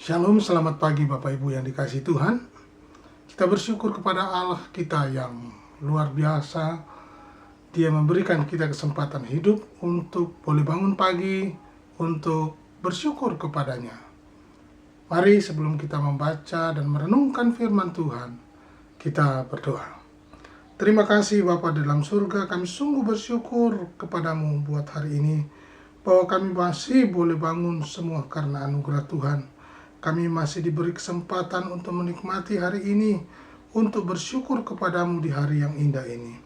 Shalom, selamat pagi Bapak Ibu yang dikasihi Tuhan. Kita bersyukur kepada Allah kita yang luar biasa. Dia memberikan kita kesempatan hidup untuk boleh bangun pagi, untuk bersyukur kepadanya. Mari sebelum kita membaca dan merenungkan firman Tuhan, kita berdoa. Terima kasih Bapa di dalam surga, kami sungguh bersyukur kepadamu buat hari ini, bahwa kami masih boleh bangun semua karena anugerah Tuhan. Kami masih diberi kesempatan untuk menikmati hari ini, untuk bersyukur kepadamu di hari yang indah ini.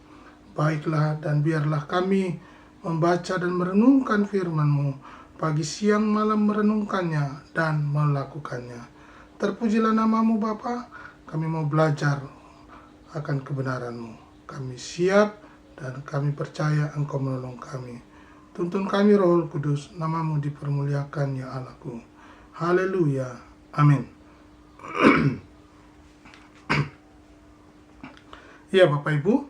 Baiklah dan biarlah kami membaca dan merenungkan firman-Mu, pagi siang malam merenungkannya dan melakukannya. Terpujilah nama-Mu Bapa, kami mau belajar akan kebenaran-Mu. Kami siap dan kami percaya Engkau menolong kami. Tuntun kami Roh Kudus, nama-Mu dipermuliakan ya Allahku. Haleluya. Amin. Ya Bapak Ibu,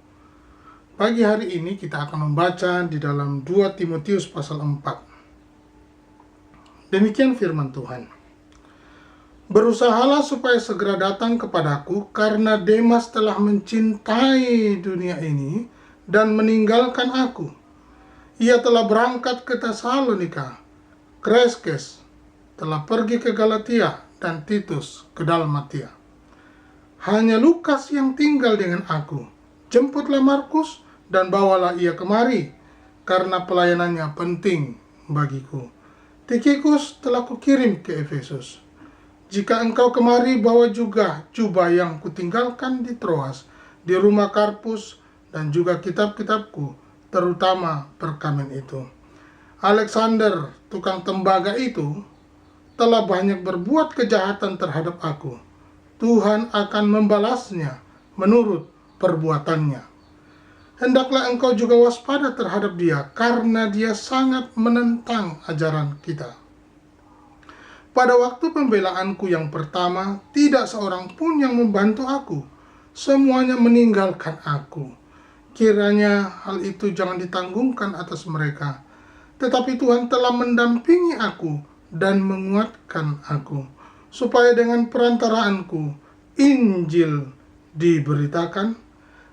pagi hari ini kita akan membaca di dalam 2 Timotius pasal 4. Demikian firman Tuhan. Berusahalah supaya segera datang kepadaku, karena Demas telah mencintai dunia ini dan meninggalkan aku. Ia telah berangkat ke Tesalonika, Kreskes telah pergi ke Galatia, dan Titus ke Dalmatia. Hanya Lukas yang tinggal dengan aku. Jemputlah Markus dan bawalah ia kemari, karena pelayanannya penting bagiku. Tikhikus telah kukirim ke Efesus. Jika engkau kemari, bawa juga jubah yang kutinggalkan di Troas, di rumah Karpus, dan juga kitab-kitabku, terutama perkamen itu. Alexander, tukang tembaga itu, telah banyak berbuat kejahatan terhadap aku. Tuhan akan membalasnya menurut perbuatannya. Hendaklah engkau juga waspada terhadap dia, karena dia sangat menentang ajaran kita. Pada waktu pembelaanku yang pertama, tidak seorang pun yang membantu aku. Semuanya meninggalkan aku. Kiranya hal itu jangan ditanggungkan atas mereka. Tetapi Tuhan telah mendampingi aku dan menguatkan aku, supaya dengan perantaraanku Injil diberitakan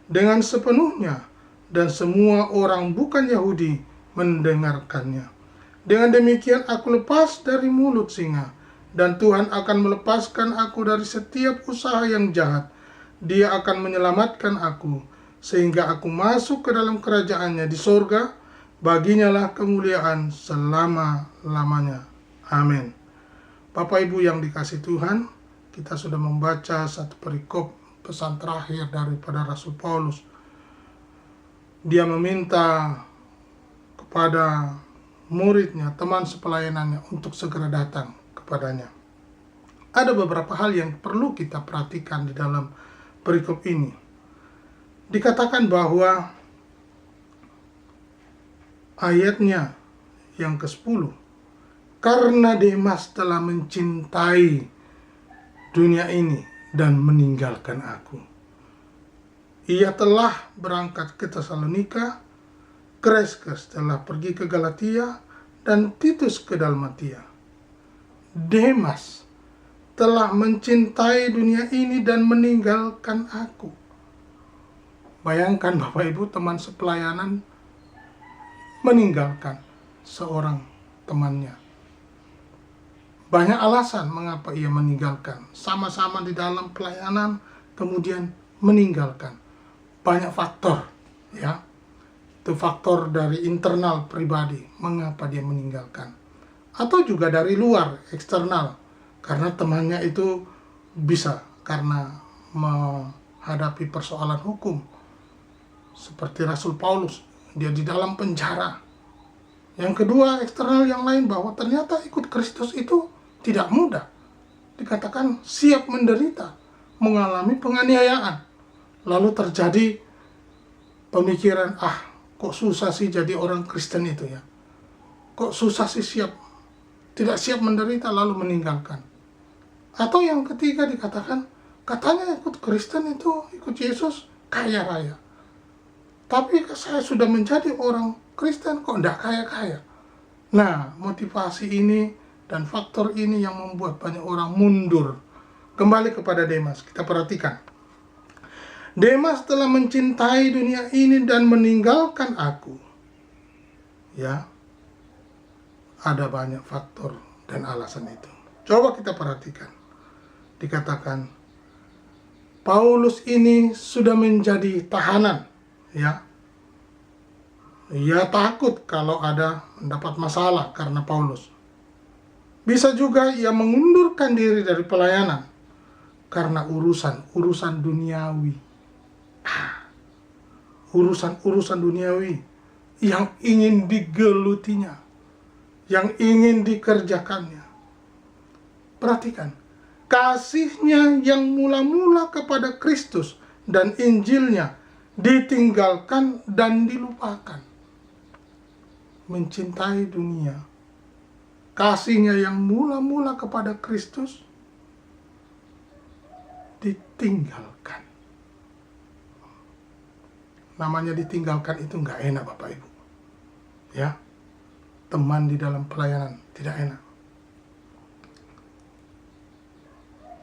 dengan sepenuhnya, dan semua orang bukan Yahudi mendengarkannya. Dengan demikian aku lepas dari mulut singa, dan Tuhan akan melepaskan aku dari setiap usaha yang jahat. Dia akan menyelamatkan aku, sehingga aku masuk ke dalam kerajaannya di sorga. Baginya lah kemuliaan selama-lamanya. Amin. Bapak Ibu yang dikasihi Tuhan, kita sudah membaca satu perikop pesan terakhir daripada Rasul Paulus. Dia meminta kepada muridnya, teman sepelayanannya, untuk segera datang kepadanya. Ada beberapa hal yang perlu kita perhatikan di dalam perikop ini. Dikatakan bahwa ayatnya yang ke-10, karena Demas telah mencintai dunia ini dan meninggalkan aku. Ia telah berangkat ke Tesalonika, Kreskes telah pergi ke Galatia, dan Titus ke Dalmatia. Demas telah mencintai dunia ini dan meninggalkan aku. Bayangkan Bapak Ibu, teman sepelayanan meninggalkan seorang temannya. Banyak alasan mengapa ia meninggalkan. Sama-sama di dalam pelayanan, kemudian meninggalkan. Banyak faktor, ya. Itu faktor dari internal pribadi, mengapa dia meninggalkan. Atau juga dari luar, eksternal, karena temannya itu bisa karena menghadapi persoalan hukum. Seperti Rasul Paulus, dia di dalam penjara. Yang kedua, eksternal yang lain, bahwa ternyata ikut Kristus itu tidak mudah. Dikatakan siap menderita, mengalami penganiayaan. Lalu terjadi pemikiran, kok susah sih jadi orang Kristen itu ya. Kok susah sih tidak siap menderita lalu meninggalkan. Atau yang ketiga dikatakan, katanya ikut Kristen itu, ikut Yesus, kaya raya. Tapi saya sudah menjadi orang Kristen kok tidak kaya-kaya. Nah, motivasi ini Dan faktor ini yang membuat banyak orang mundur kembali kepada Demas. Kita perhatikan. Demas telah mencintai dunia ini dan meninggalkan aku. Ya, ada banyak faktor dan alasan itu. Coba kita perhatikan. Dikatakan, Paulus ini sudah menjadi tahanan. Ya, ia takut kalau ada mendapat masalah karena Paulus. Bisa juga ia mengundurkan diri dari pelayanan karena urusan duniawi. Urusan duniawi yang ingin digelutinya, yang ingin dikerjakannya. Perhatikan, kasihnya yang mula-mula kepada Kristus dan Injilnya ditinggalkan dan dilupakan. Mencintai dunia, kasihnya yang mula-mula kepada Kristus ditinggalkan. Namanya ditinggalkan itu nggak enak, Bapak Ibu. Ya, teman di dalam pelayanan tidak enak.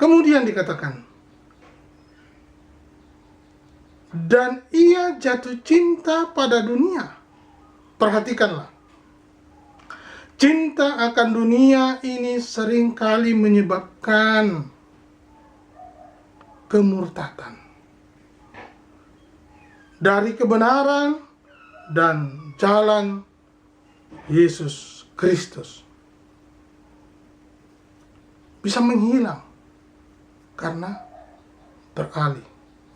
Kemudian dikatakan, dan ia jatuh cinta pada dunia. Perhatikanlah, cinta akan dunia ini seringkali menyebabkan kemurtatan dari kebenaran dan jalan Yesus Kristus. Bisa menghilang karena beralih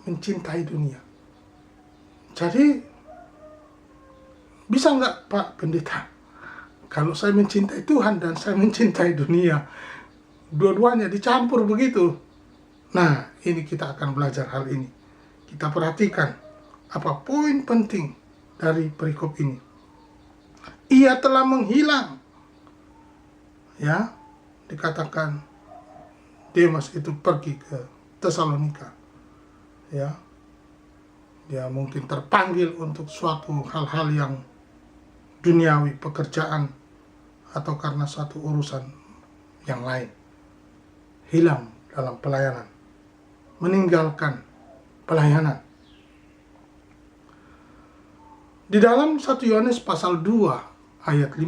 mencintai dunia. Jadi, bisa nggak Pak Pendeta, kalau saya mencintai Tuhan dan saya mencintai dunia, dua-duanya dicampur begitu? Nah, ini kita akan belajar hal ini. Kita perhatikan apa poin penting dari perikop ini. Ia telah menghilang. Ya, dikatakan Demas itu pergi ke Tesalonika. Ya, dia mungkin terpanggil untuk suatu hal-hal yang duniawi, pekerjaan, atau karena suatu urusan yang lain. Hilang dalam pelayanan, meninggalkan pelayanan. Di dalam 1 Yohanes pasal 2 ayat 15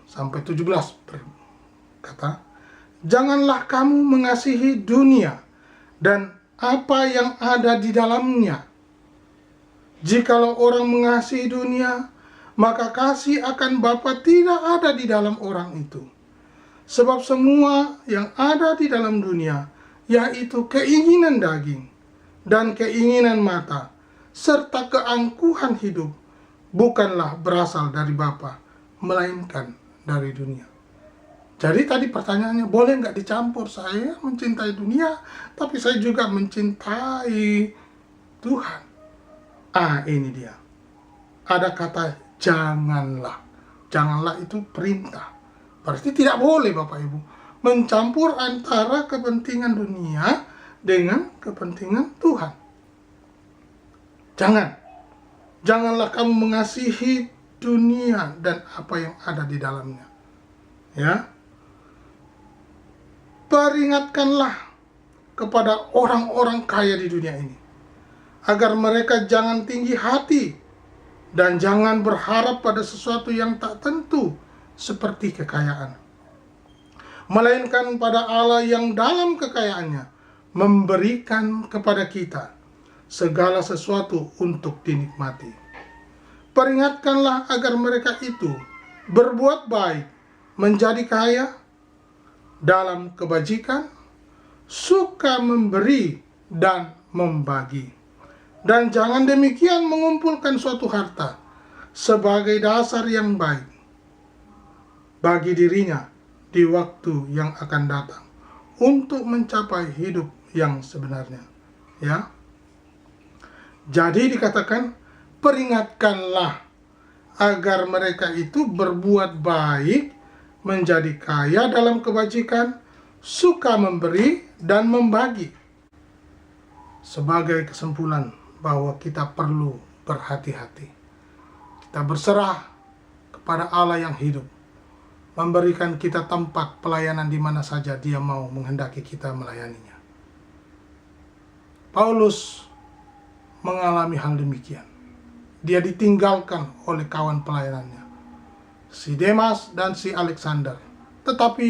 sampai 17 berkata, janganlah kamu mengasihi dunia dan apa yang ada di dalamnya. Jikalau orang mengasihi dunia, maka kasih akan Bapa tidak ada di dalam orang itu. Sebab semua yang ada di dalam dunia, yaitu keinginan daging dan keinginan mata, serta keangkuhan hidup, bukanlah berasal dari Bapa, melainkan dari dunia. Jadi tadi pertanyaannya, boleh nggak dicampur? Saya mencintai dunia, tapi saya juga mencintai Tuhan. Ini dia. Ada kata janganlah. Janganlah itu perintah. Berarti tidak boleh Bapak Ibu mencampur antara kepentingan dunia dengan kepentingan Tuhan. Janganlah kamu mengasihi dunia dan apa yang ada di dalamnya. Ya. Peringatkanlah kepada orang-orang kaya di dunia ini, agar mereka jangan tinggi hati dan jangan berharap pada sesuatu yang tak tentu seperti kekayaan, melainkan pada Allah yang dalam kekayaannya memberikan kepada kita segala sesuatu untuk dinikmati. Peringatkanlah agar mereka itu berbuat baik, menjadi kaya dalam kebajikan, suka memberi dan membagi. Dan jangan demikian mengumpulkan suatu harta sebagai dasar yang baik bagi dirinya di waktu yang akan datang untuk mencapai hidup yang sebenarnya. Ya. Jadi dikatakan, peringatkanlah agar mereka itu berbuat baik, menjadi kaya dalam kebajikan, suka memberi dan membagi. Sebagai kesimpulan bahwa kita perlu berhati-hati. Kita berserah kepada Allah yang hidup. memberikan kita tempat pelayanan di mana saja Dia mau menghendaki kita melayaninya. Paulus mengalami hal demikian. Dia ditinggalkan oleh kawan pelayanannya, si Demas dan si Alexander. Tetapi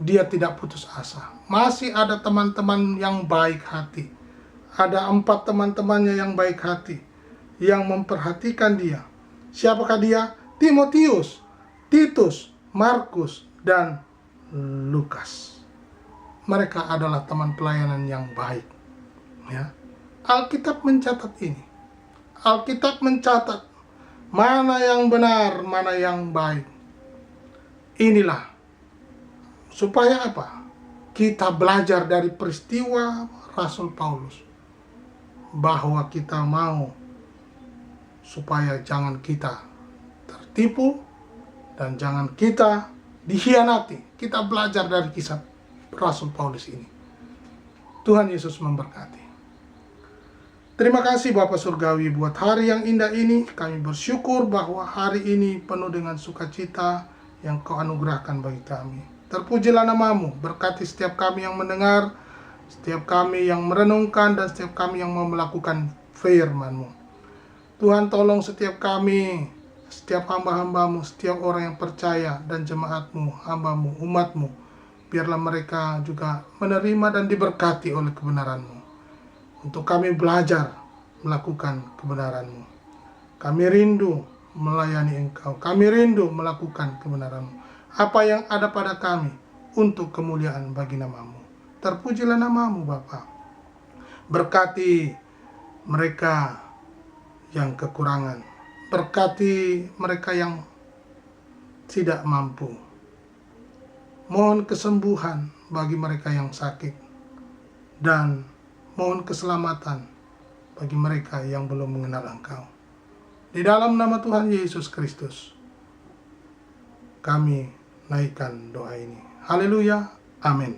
dia tidak putus asa. Masih ada teman-teman yang baik hati. Ada 4 teman-temannya yang baik hati, yang memperhatikan dia. Siapakah dia? Timotius, Titus, Markus, dan Lukas. Mereka adalah teman pelayanan yang baik. Ya. Alkitab mencatat ini. Alkitab mencatat mana yang benar, mana yang baik. Inilah supaya apa? Kita belajar dari peristiwa Rasul Paulus, bahwa kita mau supaya jangan kita tertipu dan jangan kita dikhianati. Kita belajar dari kisah Rasul Paulus ini. Tuhan Yesus memberkati. Terima kasih Bapa Surgawi buat hari yang indah ini. Kami bersyukur bahwa hari ini penuh dengan sukacita yang Kau anugerahkan bagi kami. Terpujilah nama-Mu, berkati setiap kami yang mendengar, setiap kami yang merenungkan, dan setiap kami yang mau melakukan firman-Mu. Tuhan, tolong setiap kami, setiap hamba-hamba-Mu, setiap orang yang percaya, dan jemaat-Mu, hamba-Mu, umat-Mu, biarlah mereka juga menerima dan diberkati oleh kebenaran-Mu. Untuk kami belajar melakukan kebenaran-Mu. Kami rindu melayani Engkau. Kami rindu melakukan kebenaran-Mu. Apa yang ada pada kami untuk kemuliaan bagi nama-Mu. Terpujilah nama-Mu Bapa. Berkati mereka yang kekurangan. Berkati mereka yang tidak mampu. Mohon kesembuhan bagi mereka yang sakit. Dan mohon keselamatan bagi mereka yang belum mengenal Engkau. Di dalam nama Tuhan Yesus Kristus, kami naikkan doa ini. Haleluya. Amin.